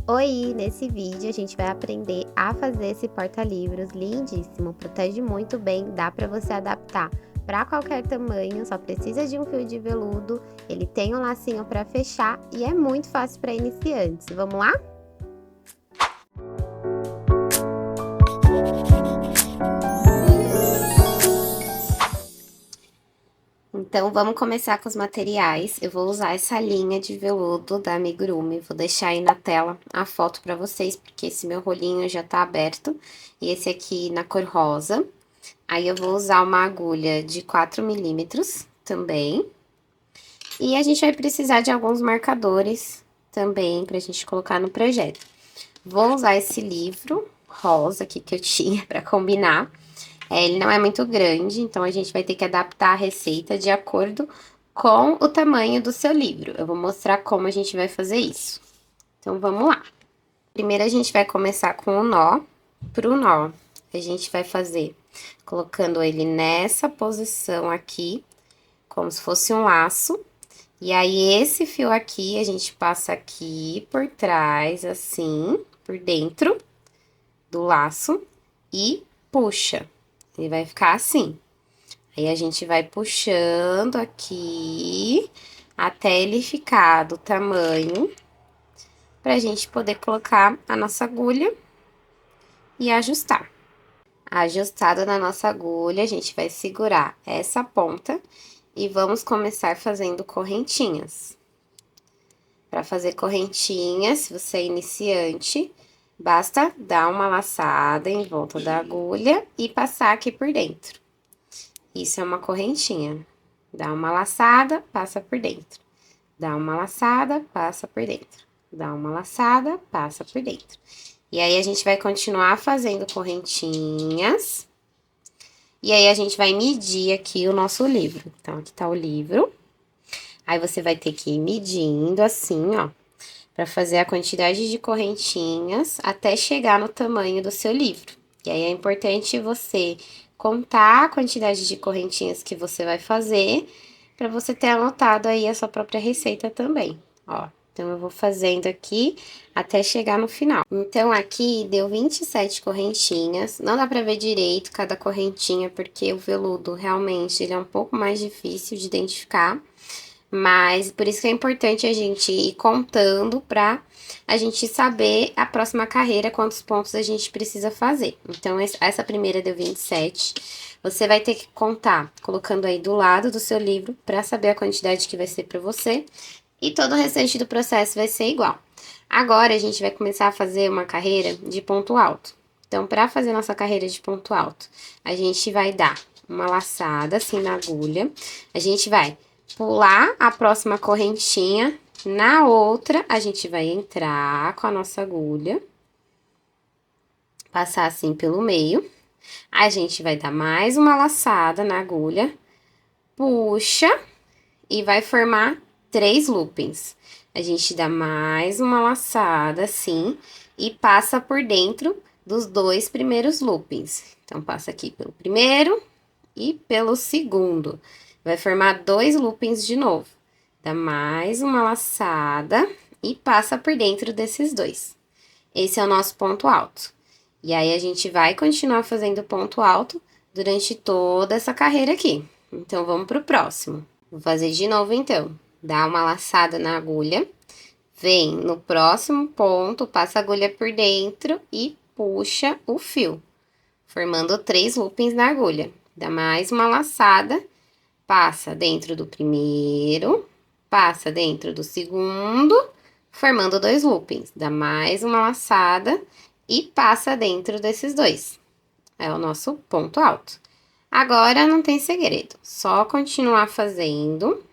Oi! Nesse vídeo a gente vai aprender a fazer esse porta-livros lindíssimo, protege muito bem, dá para você adaptar para qualquer tamanho, só precisa de um fio de veludo, ele tem um lacinho para fechar e é muito fácil para iniciantes. Vamos lá? Então, vamos começar com os materiais. Eu vou usar essa linha de veludo da Amigurumi. Vou deixar aí na tela a foto pra vocês, porque esse meu rolinho já tá aberto. E esse aqui na cor rosa. Aí, eu vou usar uma agulha de 4 milímetros também. E a gente vai precisar de alguns marcadores também pra gente colocar no projeto. Vou usar esse livro rosa aqui que eu tinha pra combinar. Ele não é muito grande, então a gente vai ter que adaptar a receita de acordo com o tamanho do seu livro. Eu vou mostrar como a gente vai fazer isso. Então, vamos lá. Primeiro, a gente vai começar com o nó. Pro nó, a gente vai fazer colocando ele nessa posição aqui, como se fosse um laço. E aí, esse fio aqui, a gente passa aqui por trás, assim, por dentro do laço e puxa. Ele vai ficar assim. Aí, a gente vai puxando aqui até ele ficar do tamanho pra gente poder colocar a nossa agulha e ajustar. Ajustado na nossa agulha, a gente vai segurar essa ponta e vamos começar fazendo correntinhas. Para fazer correntinhas, se você é iniciante, basta dar uma laçada em volta da agulha e passar aqui por dentro. Isso é uma correntinha. Dá uma laçada, passa por dentro. Dá uma laçada, passa por dentro. Dá uma laçada, passa por dentro. E aí, a gente vai continuar fazendo correntinhas. E aí, a gente vai medir aqui o nosso livro. Então, aqui tá o livro. Aí, você vai ter que ir medindo assim, ó, pra fazer a quantidade de correntinhas até chegar no tamanho do seu livro. E aí, é importante você contar a quantidade de correntinhas que você vai fazer, pra você ter anotado aí a sua própria receita também, ó. Então, eu vou fazendo aqui até chegar no final. Então, aqui deu 27 correntinhas. Não dá pra ver direito cada correntinha, porque o veludo, realmente, ele é um pouco mais difícil de identificar. Mas, por isso que é importante a gente ir contando pra a gente saber a próxima carreira, quantos pontos a gente precisa fazer. Então, essa primeira deu 27. Você vai ter que contar, colocando aí do lado do seu livro, pra saber a quantidade que vai ser pra você. E todo o restante do processo vai ser igual. Agora, a gente vai começar a fazer uma carreira de ponto alto. Então, para fazer nossa carreira de ponto alto, a gente vai dar uma laçada assim na agulha. A gente vai pular a próxima correntinha. Na outra, a gente vai entrar com a nossa agulha. Passar assim pelo meio. A gente vai dar mais uma laçada na agulha. Puxa e vai formar 3 loopings. A gente dá mais uma laçada, assim, e passa por dentro dos 2 primeiros loopings. Então, passa aqui pelo primeiro e pelo segundo. Vai formar 2 loopings de novo. Dá mais uma laçada e passa por dentro desses 2. Esse é o nosso ponto alto. E aí, a gente vai continuar fazendo ponto alto durante toda essa carreira aqui. Então, vamos pro próximo. Vou fazer de novo, então. Dá uma laçada na agulha, vem no próximo ponto, passa a agulha por dentro e puxa o fio, formando 3 loopings na agulha. Dá mais uma laçada, passa dentro do primeiro, passa dentro do segundo, formando 2 loopings. Dá mais uma laçada e passa dentro desses 2. É o nosso ponto alto. Agora, não tem segredo, só continuar fazendo.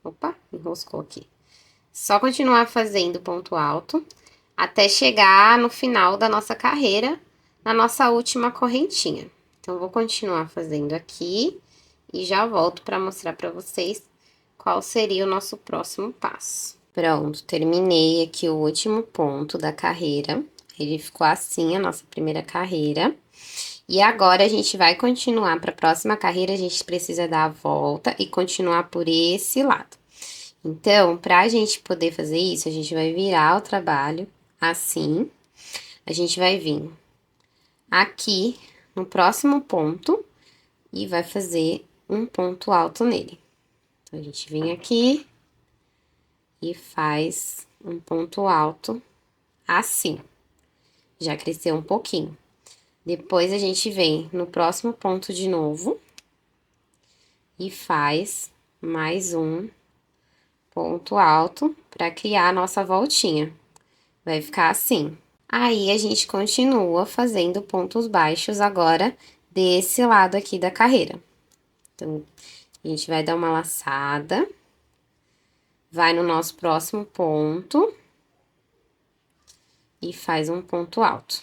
Opa, enroscou aqui. Só continuar fazendo ponto alto até chegar no final da nossa carreira, na nossa última correntinha. Então, vou continuar fazendo aqui e já volto para mostrar para vocês qual seria o nosso próximo passo. Pronto, terminei aqui o último ponto da carreira. Ele ficou assim, a nossa primeira carreira. E agora, a gente vai continuar para a próxima carreira, a gente precisa dar a volta e continuar por esse lado. Então, para a gente poder fazer isso, a gente vai virar o trabalho assim. A gente vai vir aqui no próximo ponto e vai fazer um ponto alto nele. Então, a gente vem aqui e faz um ponto alto assim. Já cresceu um pouquinho. Depois, a gente vem no próximo ponto de novo e faz mais um ponto alto para criar a nossa voltinha. Vai ficar assim. Aí, a gente continua fazendo pontos baixos agora desse lado aqui da carreira. Então, a gente vai dar uma laçada, vai no nosso próximo ponto e faz um ponto alto.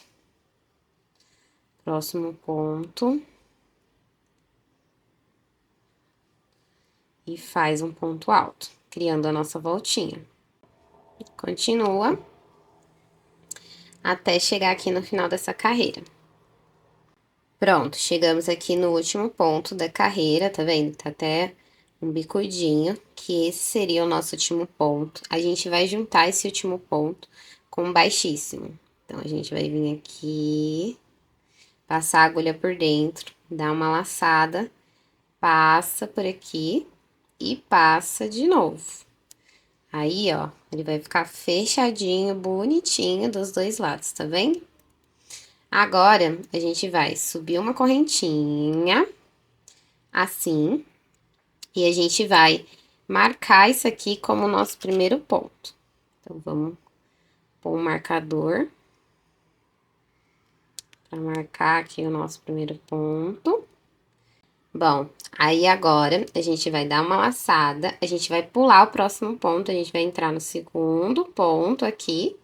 Próximo ponto. E faz um ponto alto, criando a nossa voltinha. Continua até chegar aqui no final dessa carreira. Pronto, chegamos aqui no último ponto da carreira, tá vendo? Tá até um bicudinho, que esse seria o nosso último ponto. A gente vai juntar esse último ponto com um baixíssimo. Então, a gente vai vir aqui, passar a agulha por dentro, dar uma laçada, passa por aqui e passa de novo. Aí, ó, ele vai ficar fechadinho, bonitinho dos dois lados, tá vendo? Agora, a gente vai subir uma correntinha, assim, e a gente vai marcar isso aqui como nosso primeiro ponto. Então, vamos pôr um marcador para marcar aqui o nosso primeiro ponto. Bom, aí agora, a gente vai dar uma laçada, a gente vai pular o próximo ponto, a gente vai entrar no segundo ponto aqui,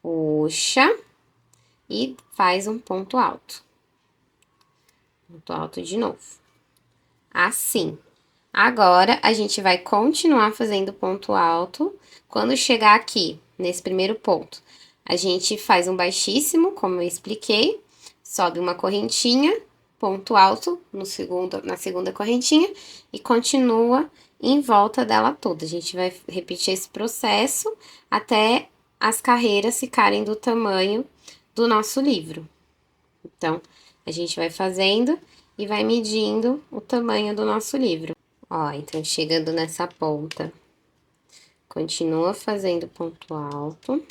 puxa e faz um ponto alto. Ponto alto de novo. Assim. Agora, a gente vai continuar fazendo ponto alto. Quando chegar aqui, nesse primeiro ponto, a gente faz um baixíssimo, como eu expliquei, sobe uma correntinha, ponto alto na segunda correntinha e continua em volta dela toda. A gente vai repetir esse processo até as carreiras ficarem do tamanho do nosso livro. Então, a gente vai fazendo e vai medindo o tamanho do nosso livro. Ó, então, chegando nessa ponta, continua fazendo ponto alto.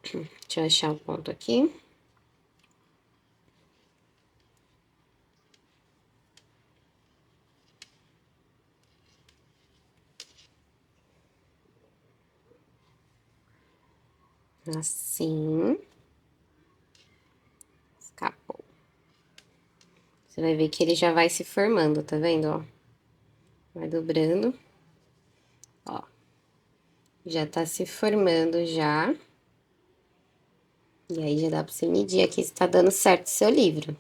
Deixa eu achar o ponto aqui. Assim. Escapou. Você vai ver que ele já vai se formando, tá vendo, ó? Vai dobrando. Ó. Já tá se formando já. E aí, já dá pra você medir aqui se tá dando certo o seu livro.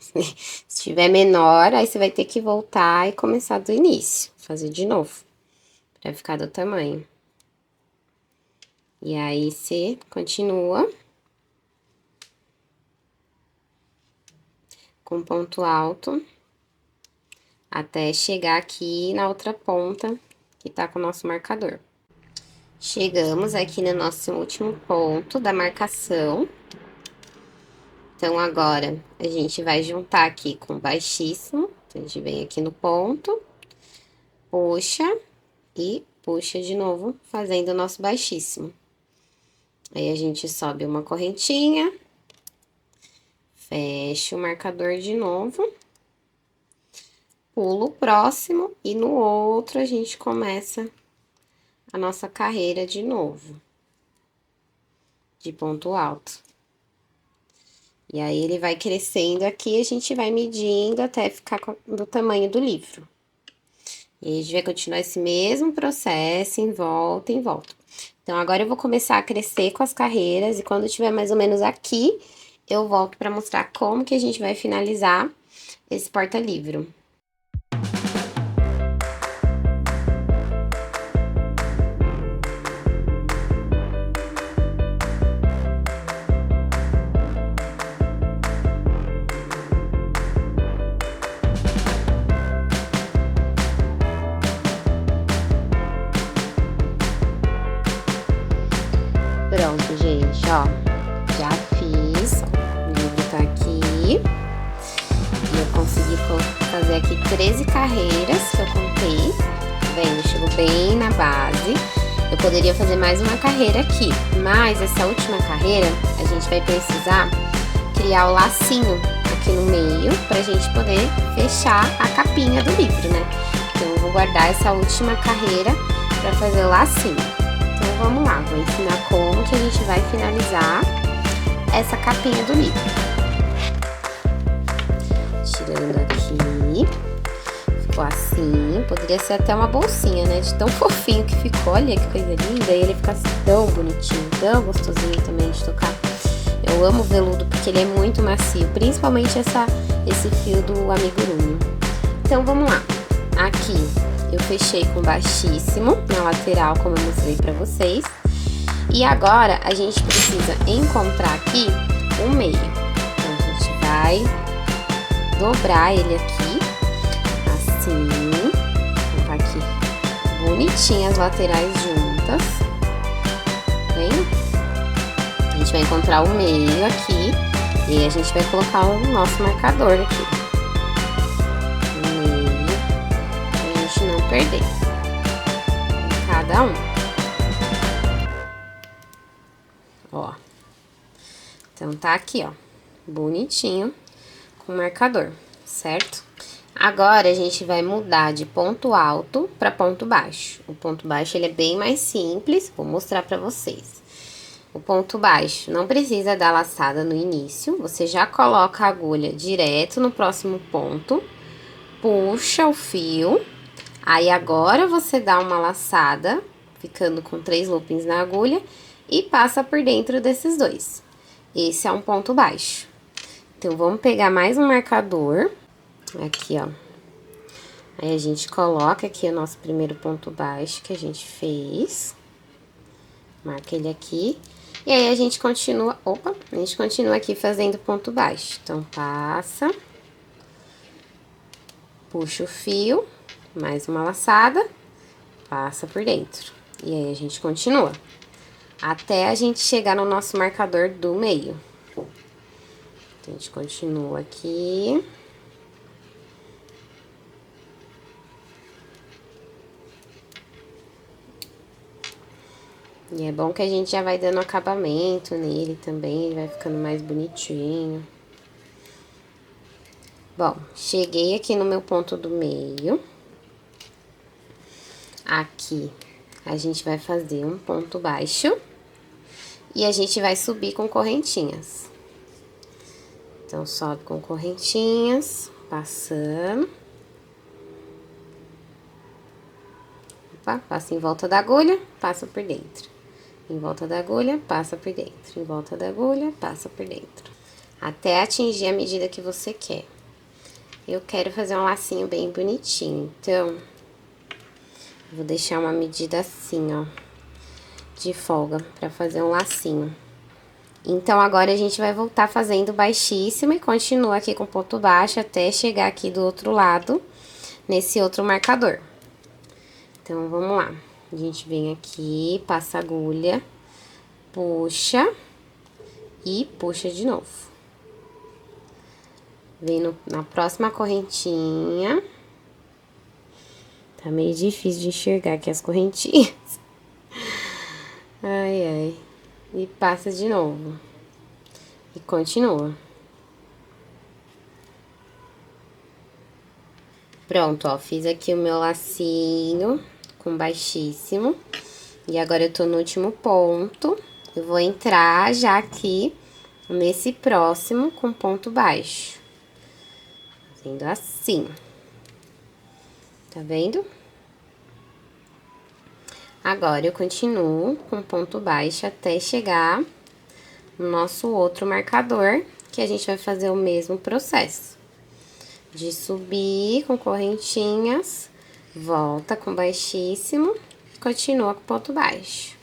Se tiver menor, aí você vai ter que voltar e começar do início. Fazer de novo. Pra ficar do tamanho. E aí, você continua. Com ponto alto. Até chegar aqui na outra ponta, que tá com o nosso marcador. Chegamos aqui no nosso último ponto da marcação. Então, agora, a gente vai juntar aqui com baixíssimo. Então, a gente vem aqui no ponto, puxa e puxa de novo, fazendo o nosso baixíssimo. Aí, a gente sobe uma correntinha, fecha o marcador de novo, pula o próximo e no outro a gente começa a nossa carreira de novo, de ponto alto. E aí, ele vai crescendo aqui, a gente vai medindo até ficar do tamanho do livro. E a gente vai continuar esse mesmo processo em volta, em volta. Então, agora eu vou começar a crescer com as carreiras e quando tiver mais ou menos aqui, eu volto para mostrar como que a gente vai finalizar esse porta-livro. Pronto, gente, ó, já fiz, o livro tá aqui, e eu consegui fazer aqui 13 carreiras que eu contei, tá vendo? Chegou bem na base. Eu poderia fazer mais uma carreira aqui, mas essa última carreira a gente vai precisar criar o lacinho aqui no meio pra gente poder fechar a capinha do livro, né? Então eu vou guardar essa última carreira pra fazer o lacinho. Então vamos lá, vou ensinar como que a gente vai finalizar essa capinha do livro. Tirando aqui, ficou assim, poderia ser até uma bolsinha, né, de tão fofinho que ficou, olha que coisa linda, e ele fica tão bonitinho, tão gostosinho também de tocar. Eu amo o veludo porque ele é muito macio, principalmente esse fio do amigurumi. Então vamos lá, aqui eu fechei com baixíssimo na lateral, como eu mostrei pra vocês. E agora a gente precisa encontrar aqui o meio. Então a gente vai dobrar ele aqui, assim. Vou colocar aqui bonitinho as laterais juntas. Vem? A gente vai encontrar o meio aqui e aí a gente vai colocar o nosso marcador aqui. O meio, pra gente não perder. Em cada um. Ó, então tá aqui, ó, bonitinho com marcador, certo? Agora a gente vai mudar de ponto alto para ponto baixo. O ponto baixo ele é bem mais simples, vou mostrar pra vocês. O ponto baixo não precisa dar laçada no início, você já coloca a agulha direto no próximo ponto, puxa o fio, aí agora você dá uma laçada, ficando com 3 loopings na agulha, e passa por dentro desses dois. Esse é um ponto baixo. Então, vamos pegar mais um marcador. Aqui, ó. Aí, a gente coloca aqui o nosso primeiro ponto baixo que a gente fez. Marca ele aqui. E aí, a gente continua... Opa! A gente continua aqui fazendo ponto baixo. Então, passa. Puxa o fio. Mais uma laçada. Passa por dentro. E aí, a gente continua. Até a gente chegar no nosso marcador do meio. Então, a gente continua aqui. E é bom que a gente já vai dando acabamento nele também, ele vai ficando mais bonitinho. Bom, cheguei aqui no meu ponto do meio. Aqui, a gente vai fazer um ponto baixo. E a gente vai subir com correntinhas. Então, sobe com correntinhas, passando. Opa, passa em volta da agulha, passa por dentro. Em volta da agulha, passa por dentro. Em volta da agulha, passa por dentro. Até atingir a medida que você quer. Eu quero fazer um lacinho bem bonitinho, então... vou deixar uma medida assim, ó. De folga, pra fazer um lacinho. Então, agora a gente vai voltar fazendo baixíssimo e continua aqui com ponto baixo até chegar aqui do outro lado, nesse outro marcador. Então, vamos lá. A gente vem aqui, passa a agulha, puxa e puxa de novo. Vem na próxima correntinha. Tá meio difícil de enxergar aqui as correntinhas. Ai, ai. E passa de novo. E continua. Pronto, ó. Fiz aqui o meu lacinho com baixíssimo. E agora eu tô no último ponto. Eu vou entrar já aqui nesse próximo com ponto baixo. Fazendo assim. Tá vendo? Agora, eu continuo com ponto baixo até chegar no nosso outro marcador, que a gente vai fazer o mesmo processo. De subir com correntinhas, volta com baixíssimo, continua com ponto baixo.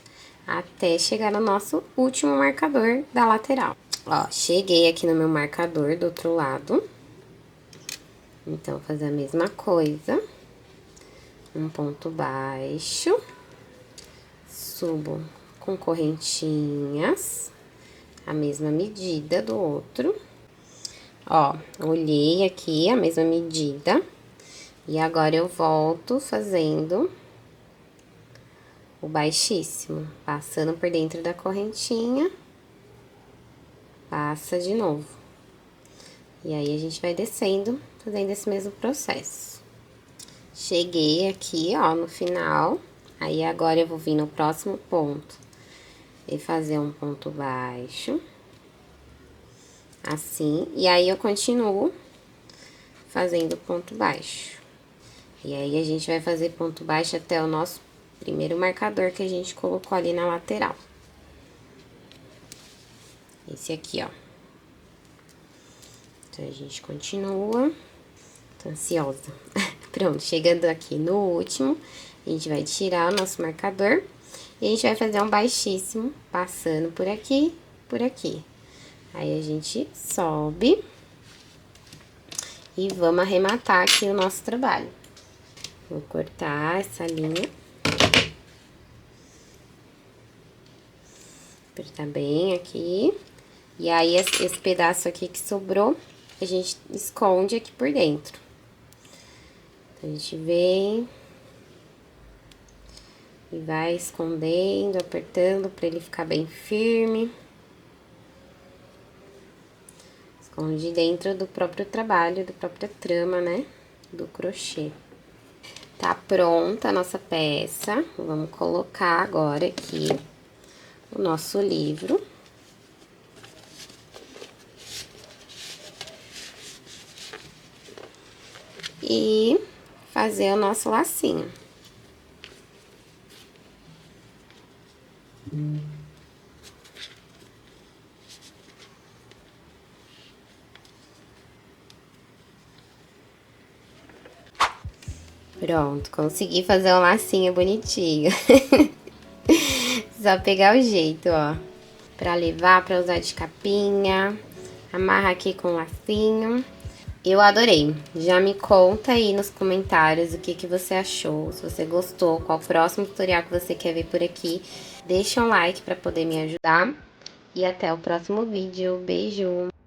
Até chegar no nosso último marcador da lateral. Ó, cheguei aqui no meu marcador do outro lado. Então, vou fazer a mesma coisa. Um ponto baixo. Subo com correntinhas, a mesma medida do outro. Ó, olhei aqui a mesma medida. E agora eu volto fazendo o baixíssimo, passando por dentro da correntinha. Passa de novo. E aí, a gente vai descendo, fazendo esse mesmo processo. Cheguei aqui, ó, no final. Aí, agora eu vou vir no próximo ponto e fazer um ponto baixo. Assim. E aí, eu continuo fazendo ponto baixo. E aí, a gente vai fazer ponto baixo até o nosso primeiro marcador que a gente colocou ali na lateral. Esse aqui, ó. Então, a gente continua. Tô ansiosa. Pronto, chegando aqui no último, a gente vai tirar o nosso marcador. E a gente vai fazer um baixíssimo, passando por aqui, por aqui. Aí, a gente sobe. E vamos arrematar aqui o nosso trabalho. Vou cortar essa linha. Apertar bem aqui. E aí, esse pedaço aqui que sobrou, a gente esconde aqui por dentro. Então, a gente vem e vai escondendo, apertando pra ele ficar bem firme. Esconde dentro do próprio trabalho, da própria trama, né? Do crochê. Tá pronta a nossa peça. Vamos colocar agora aqui o nosso livro. E fazer o nosso lacinho. Pronto, consegui fazer um lacinho bonitinho. Só pegar o jeito, ó. Pra levar, pra usar de capinha. Amarra aqui com lacinho. Eu adorei. Já me conta aí nos comentários o que você achou, se você gostou, qual o próximo tutorial que você quer ver por aqui. Deixa um like pra poder me ajudar. E até o próximo vídeo. Beijo!